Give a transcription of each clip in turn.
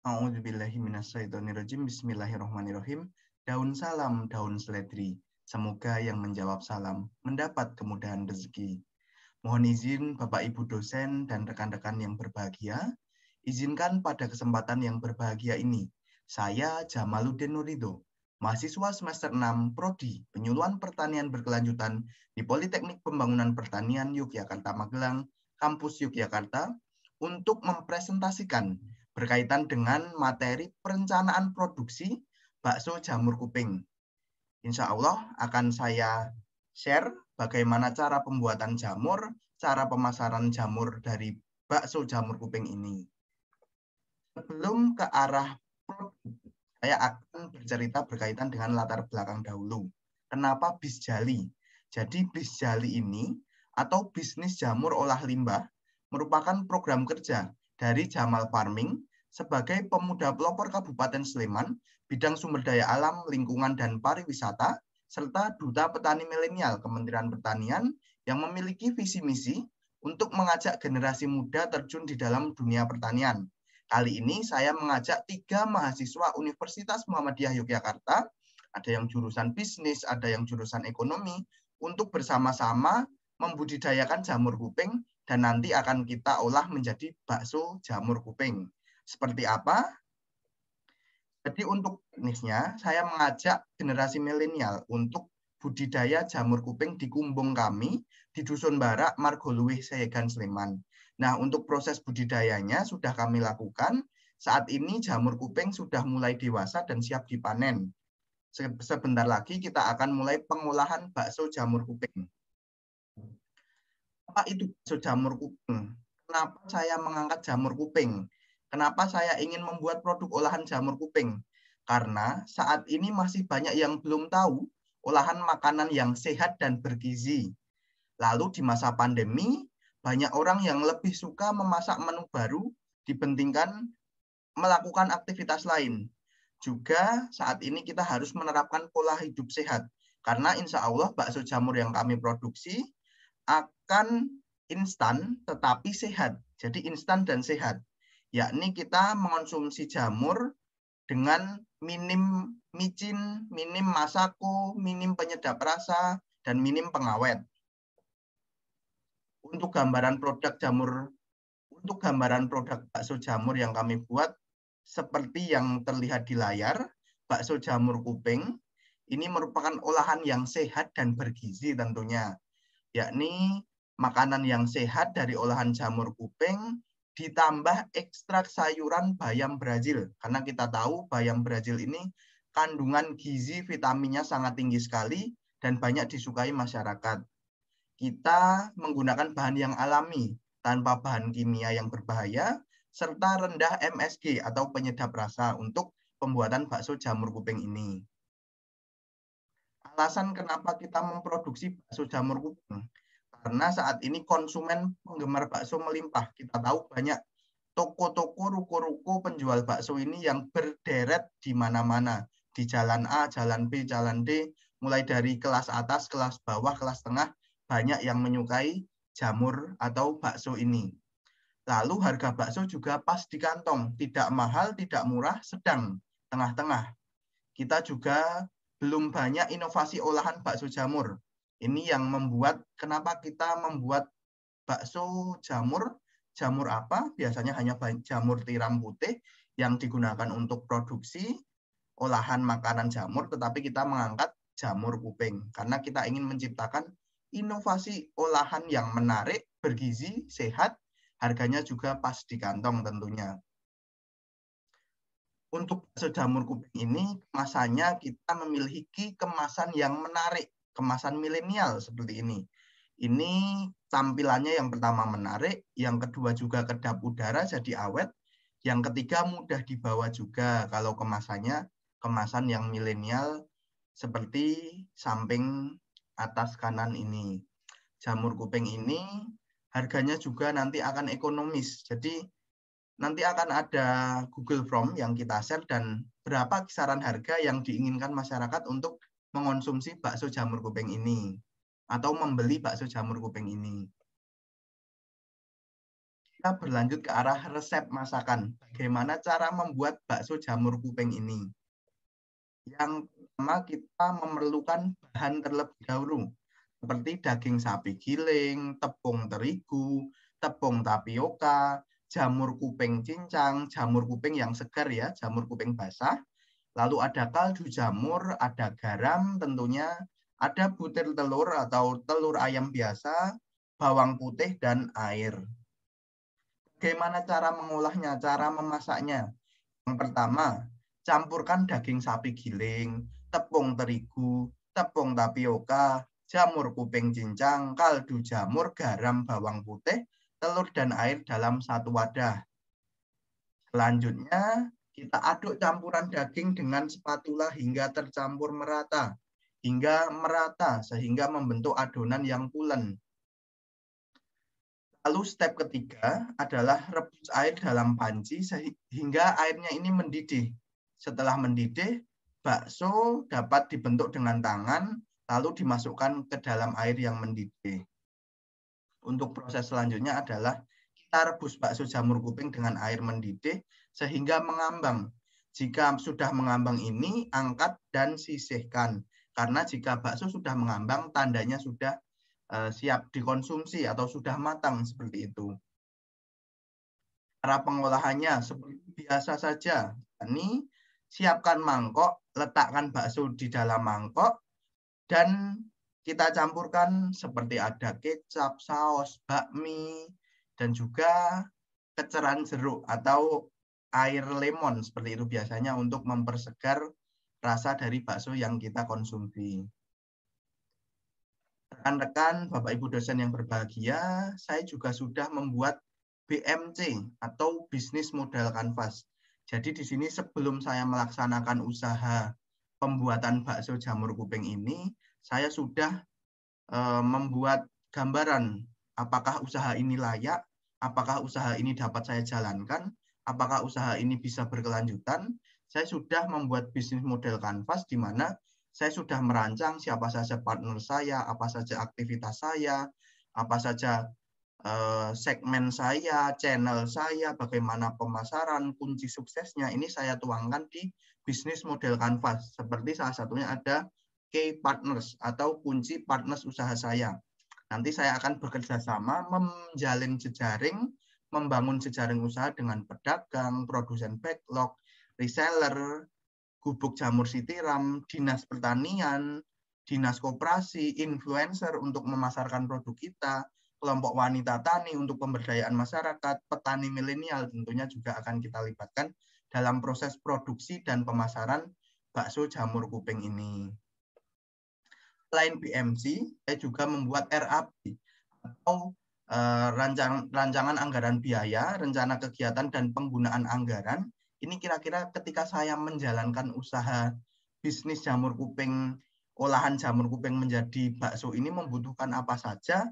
A'udzubillahiminasyaitonirrajim. Bismillahirrahmanirrahim. Daun salam, daun seledri. Semoga yang menjawab salam mendapat kemudahan rezeki. Mohon izin Bapak Ibu dosen dan rekan-rekan yang berbahagia, izinkan pada kesempatan yang berbahagia ini, saya Jamaluddin Nurido, mahasiswa semester 6 Prodi Penyuluhan Pertanian Berkelanjutan di Politeknik Pembangunan Pertanian Yogyakarta Magelang, Kampus Yogyakarta, untuk mempresentasikan berkaitan dengan materi perencanaan produksi bakso jamur kuping. Insya Allah akan saya share bagaimana cara pembuatan jamur, cara pemasaran jamur dari bakso jamur kuping ini. Sebelum ke arah produk, saya akan bercerita berkaitan dengan latar belakang dahulu. Kenapa Bisjali? Jadi Bisjali ini atau bisnis jamur olah limbah merupakan program kerja dari Jamal Farming sebagai pemuda pelopor Kabupaten Sleman, bidang sumber daya alam, lingkungan, dan pariwisata, serta Duta Petani Milenial Kementerian Pertanian yang memiliki visi misi untuk mengajak generasi muda terjun di dalam dunia pertanian. Kali ini saya mengajak 3 mahasiswa Universitas Muhammadiyah Yogyakarta, ada yang jurusan bisnis, ada yang jurusan ekonomi, untuk bersama-sama membudidayakan jamur kuping dan nanti akan kita olah menjadi bakso jamur kuping. Seperti apa? Jadi untuk teknisnya, saya mengajak generasi milenial untuk budidaya jamur kuping di kumbung kami di Dusun Barak, Margoluwih, Seyegan, Sleman. Nah, untuk proses budidayanya sudah kami lakukan. Saat ini jamur kuping sudah mulai dewasa dan siap dipanen. Sebentar lagi kita akan mulai pengolahan bakso jamur kuping. Apa itu bakso jamur kuping? Kenapa saya mengangkat jamur kuping? Kenapa saya ingin membuat produk olahan jamur kuping? Karena saat ini masih banyak yang belum tahu olahan makanan yang sehat dan bergizi. Lalu di masa pandemi, banyak orang yang lebih suka memasak menu baru dibandingkan melakukan aktivitas lain. Juga saat ini kita harus menerapkan pola hidup sehat. Karena insya Allah bakso jamur yang kami produksi akan instan tetapi sehat. Jadi instan dan sehat. Yakni kita mengonsumsi jamur dengan minim micin, minim masako, minim penyedap rasa, dan minim pengawet. Untuk gambaran produk bakso jamur yang kami buat, seperti yang terlihat di layar, bakso jamur kuping ini merupakan olahan yang sehat dan bergizi tentunya, yakni makanan yang sehat dari olahan jamur kuping ditambah ekstrak sayuran bayam Brazil. Karena kita tahu bayam Brazil ini kandungan gizi vitaminnya sangat tinggi sekali dan banyak disukai masyarakat. Kita menggunakan bahan yang alami, tanpa bahan kimia yang berbahaya, serta rendah MSG atau penyedap rasa untuk pembuatan bakso jamur kuping ini. Alasan kenapa kita memproduksi bakso jamur kuping, karena saat ini konsumen penggemar bakso melimpah. Kita tahu banyak toko-toko, ruko-ruko penjual bakso ini yang berderet di mana-mana. Di jalan A, jalan B, jalan D, mulai dari kelas atas, kelas bawah, kelas tengah, banyak yang menyukai jamur atau bakso ini. Lalu harga bakso juga pas di kantong, tidak mahal, tidak murah, sedang, tengah-tengah. Kita juga belum banyak inovasi olahan bakso jamur. Ini yang membuat, kenapa kita membuat bakso jamur. Jamur apa? Biasanya hanya jamur tiram putih yang digunakan untuk produksi olahan makanan jamur, tetapi kita mengangkat jamur kuping karena kita ingin menciptakan inovasi olahan yang menarik, bergizi, sehat, harganya juga pas di kantong tentunya. Untuk bakso jamur kuping ini, kemasannya kita memiliki kemasan yang menarik, kemasan milenial seperti ini. Ini tampilannya yang pertama menarik, yang kedua juga kedap udara jadi awet, yang ketiga mudah dibawa juga kalau kemasannya kemasan yang milenial seperti samping atas kanan ini. Jamur kuping ini harganya juga nanti akan ekonomis. Jadi nanti akan ada Google Form yang kita share dan berapa kisaran harga yang diinginkan masyarakat untuk mengonsumsi bakso jamur kuping ini atau membeli bakso jamur kuping ini. Kita berlanjut ke arah resep masakan. Bagaimana cara membuat bakso jamur kuping ini? Yang pertama kita memerlukan bahan terlebih dahulu, seperti daging sapi giling, tepung terigu, tepung tapioka, jamur kuping cincang, jamur kuping yang segar ya, jamur kuping basah. Lalu ada kaldu jamur, ada garam tentunya, ada butir telur atau telur ayam biasa, bawang putih, dan air. Bagaimana cara mengolahnya, cara memasaknya? Yang pertama, campurkan daging sapi giling, tepung terigu, tepung tapioka, jamur kuping cincang, kaldu jamur, garam, bawang putih, telur, dan air dalam satu wadah. Selanjutnya, kita aduk campuran daging dengan spatula hingga tercampur merata, sehingga membentuk adonan yang pulen. Lalu step ketiga adalah rebus air dalam panci sehingga airnya ini mendidih. Setelah mendidih, bakso dapat dibentuk dengan tangan, lalu dimasukkan ke dalam air yang mendidih. Untuk proses selanjutnya adalah kita rebus bakso jamur kuping dengan air mendidih sehingga mengambang. Jika sudah mengambang ini, angkat dan sisihkan. Karena jika bakso sudah mengambang, tandanya sudah siap dikonsumsi atau sudah matang seperti itu. Cara pengolahannya seperti biasa saja. Ini siapkan mangkok, letakkan bakso di dalam mangkok, dan kita campurkan seperti ada kecap, saus, bakmi, dan juga keceran jeruk atau air lemon seperti itu biasanya untuk mempersegar rasa dari bakso yang kita konsumsi. Rekan-rekan, Bapak Ibu dosen yang berbahagia, saya juga sudah membuat BMC atau bisnis model kanvas. Jadi di sini sebelum saya melaksanakan usaha pembuatan bakso jamur kuping ini, saya sudah membuat gambaran apakah usaha ini layak, apakah usaha ini dapat saya jalankan, apakah usaha ini bisa berkelanjutan. Saya sudah membuat bisnis model kanvas di mana saya sudah merancang siapa saja partner saya, apa saja aktivitas saya, apa saja segmen saya, channel saya, bagaimana pemasaran, kunci suksesnya. Ini saya tuangkan di bisnis model kanvas. Seperti salah satunya ada key partners atau kunci partners usaha saya. Nanti saya akan bekerja sama menjalin jejaring, membangun jejaring usaha dengan pedagang, produsen backlog, reseller, gubuk jamur sitiram, dinas pertanian, dinas koperasi, influencer untuk memasarkan produk kita, kelompok wanita tani untuk pemberdayaan masyarakat, petani milenial tentunya juga akan kita libatkan dalam proses produksi dan pemasaran bakso jamur kuping ini. Selain BMC, saya juga membuat RAP atau rancangan anggaran biaya, rencana kegiatan dan penggunaan anggaran. Ini kira-kira ketika saya menjalankan usaha bisnis jamur kuping, olahan jamur kuping menjadi bakso ini membutuhkan apa saja,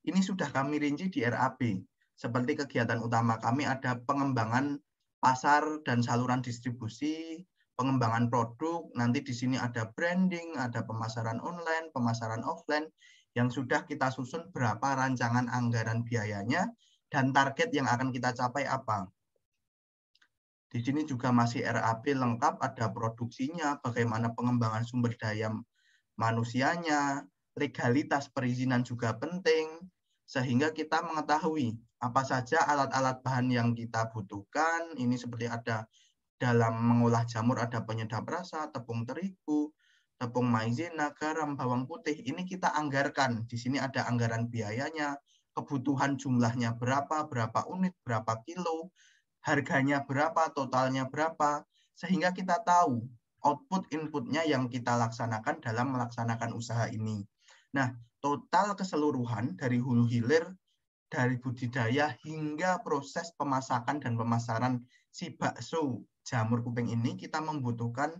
ini sudah kami rinci di RAP. Seperti kegiatan utama kami ada pengembangan pasar dan saluran distribusi, pengembangan produk, nanti di sini ada branding, ada pemasaran online, pemasaran offline, yang sudah kita susun berapa rancangan anggaran biayanya, dan target yang akan kita capai apa. Di sini juga masih RAP lengkap, ada produksinya, bagaimana pengembangan sumber daya manusianya, legalitas perizinan juga penting, sehingga kita mengetahui apa saja alat-alat bahan yang kita butuhkan. Ini seperti ada dalam mengolah jamur ada penyedap rasa, tepung terigu, tepung maizena, garam, bawang putih. Ini kita anggarkan. Di sini ada anggaran biayanya, kebutuhan jumlahnya berapa, berapa unit, berapa kilo, harganya berapa, totalnya berapa, sehingga kita tahu output inputnya yang kita laksanakan dalam melaksanakan usaha ini. Nah, total keseluruhan dari hulu hilir, dari budidaya hingga proses pemasakan dan pemasaran si bakso jamur kuping ini, kita membutuhkan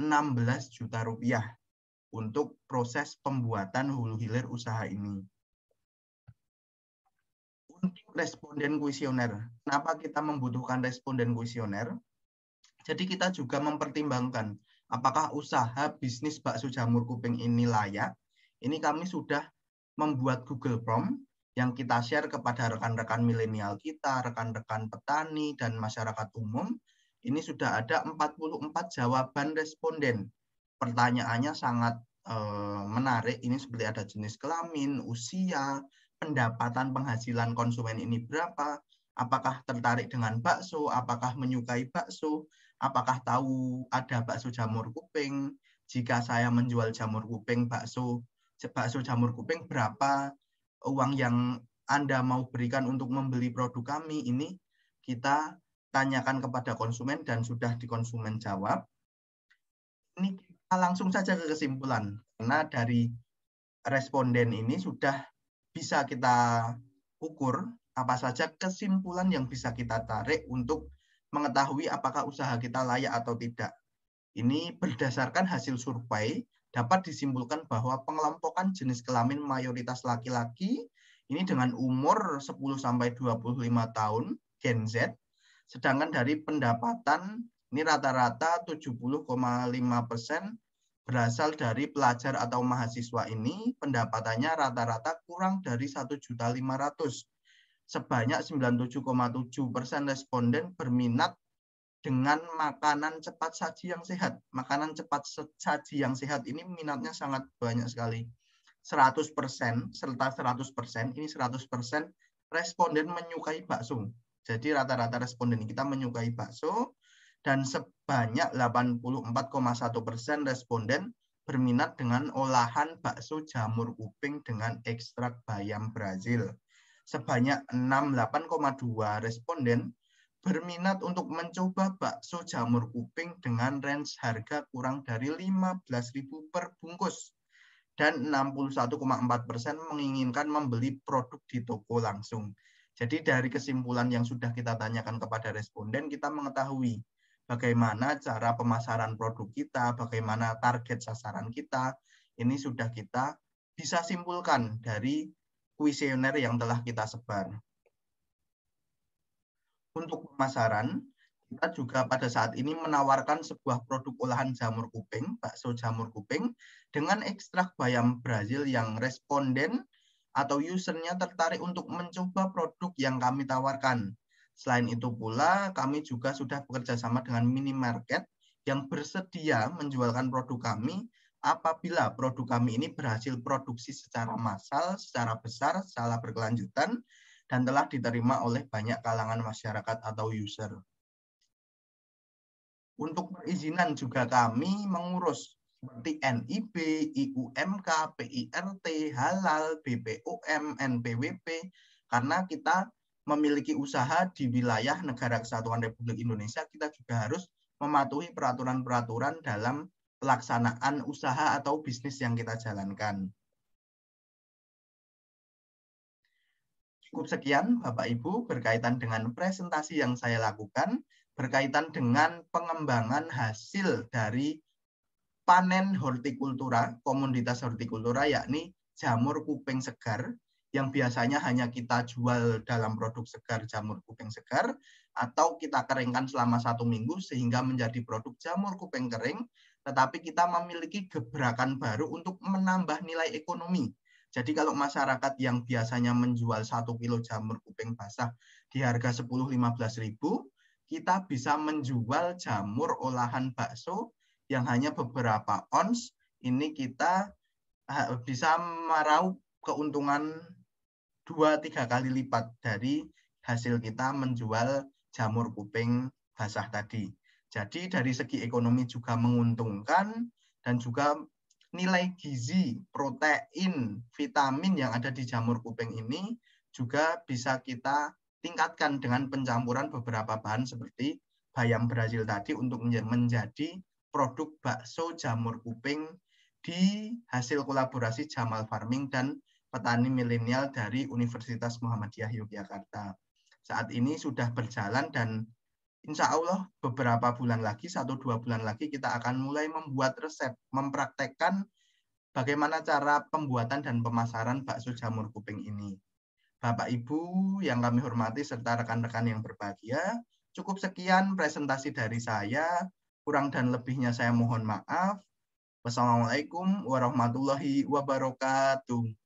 16 juta rupiah untuk proses pembuatan hulu hilir usaha ini. Untuk responden kuesioner, kenapa kita membutuhkan responden kuesioner? Jadi kita juga mempertimbangkan apakah usaha bisnis bakso jamur kuping ini layak. Ini kami sudah membuat Google Form yang kita share kepada rekan-rekan milenial kita, rekan-rekan petani, dan masyarakat umum, ini sudah ada 44 jawaban responden. Pertanyaannya sangat menarik, ini seperti ada jenis kelamin, usia, pendapatan penghasilan konsumen ini berapa, apakah tertarik dengan bakso, apakah menyukai bakso, apakah tahu ada bakso jamur kuping, jika saya menjual jamur kuping, bakso jamur kuping berapa uang yang Anda mau berikan untuk membeli produk kami. Ini kita tanyakan kepada konsumen dan sudah di konsumen jawab. Ini kita langsung saja ke kesimpulan, karena dari responden ini sudah bisa kita ukur apa saja kesimpulan yang bisa kita tarik untuk mengetahui apakah usaha kita layak atau tidak. Ini berdasarkan hasil survei dapat disimpulkan bahwa pengelompokan jenis kelamin mayoritas laki-laki ini dengan umur 10-25 tahun Gen Z, sedangkan dari pendapatan ini rata-rata 70,5% berasal dari pelajar atau mahasiswa ini, pendapatannya rata-rata kurang dari 1.500.000. Sebanyak 97,7% responden berminat dengan makanan cepat saji yang sehat. Makanan cepat saji yang sehat ini minatnya sangat banyak sekali. 100%, serta 100%, ini 100% responden menyukai bakso. Jadi rata-rata responden kita menyukai bakso, dan sebanyak 84,1% responden berminat dengan olahan bakso jamur kuping dengan ekstrak bayam Brazil. Sebanyak 68,2 responden berminat untuk mencoba bakso jamur kuping dengan range harga kurang dari 15.000 per bungkus. Dan 61,4% menginginkan membeli produk di toko langsung. Jadi dari kesimpulan yang sudah kita tanyakan kepada responden, kita mengetahui bagaimana cara pemasaran produk kita, bagaimana target sasaran kita, ini sudah kita bisa simpulkan dari kuesioner yang telah kita sebar. Untuk pemasaran, kita juga pada saat ini menawarkan sebuah produk olahan jamur kuping, bakso jamur kuping, dengan ekstrak bayam Brazil yang responden atau usernya tertarik untuk mencoba produk yang kami tawarkan. Selain itu pula, kami juga sudah bekerja sama dengan minimarket yang bersedia menjualkan produk kami apabila produk kami ini berhasil produksi secara massal, secara besar, secara berkelanjutan, dan telah diterima oleh banyak kalangan masyarakat atau user. Untuk perizinan juga kami mengurus seperti NIB, IUMK, PIRT, Halal, BPOM, NPWP, karena kita memiliki usaha di wilayah Negara Kesatuan Republik Indonesia, kita juga harus mematuhi peraturan-peraturan dalam pelaksanaan usaha atau bisnis yang kita jalankan. Cukup sekian Bapak Ibu berkaitan dengan presentasi yang saya lakukan berkaitan dengan pengembangan hasil dari panen hortikultura, komoditas hortikultura, yakni jamur kuping segar yang biasanya hanya kita jual dalam produk segar jamur kuping segar, atau kita keringkan selama 1 minggu sehingga menjadi produk jamur kuping kering, tetapi kita memiliki gebrakan baru untuk menambah nilai ekonomi. Jadi kalau masyarakat yang biasanya menjual 1 kilo jamur kuping basah di harga 10-15 ribu, kita bisa menjual jamur olahan bakso yang hanya beberapa ons, ini kita bisa meraup keuntungan 2-3 kali lipat dari hasil kita menjual jamur kuping basah tadi. Jadi dari segi ekonomi juga menguntungkan, dan juga nilai gizi, protein, vitamin yang ada di jamur kuping ini juga bisa kita tingkatkan dengan pencampuran beberapa bahan seperti bayam Brazil tadi untuk menjadi produk bakso jamur kuping di hasil kolaborasi Jamal Farming dan petani milenial dari Universitas Muhammadiyah Yogyakarta. Saat ini sudah berjalan dan insya Allah beberapa bulan lagi, 1-2 bulan lagi kita akan mulai membuat resep, mempraktekkan bagaimana cara pembuatan dan pemasaran bakso jamur kuping ini. Bapak Ibu yang kami hormati serta rekan-rekan yang berbahagia, cukup sekian presentasi dari saya. Kurang dan lebihnya saya mohon maaf. Wassalamualaikum warahmatullahi wabarakatuh.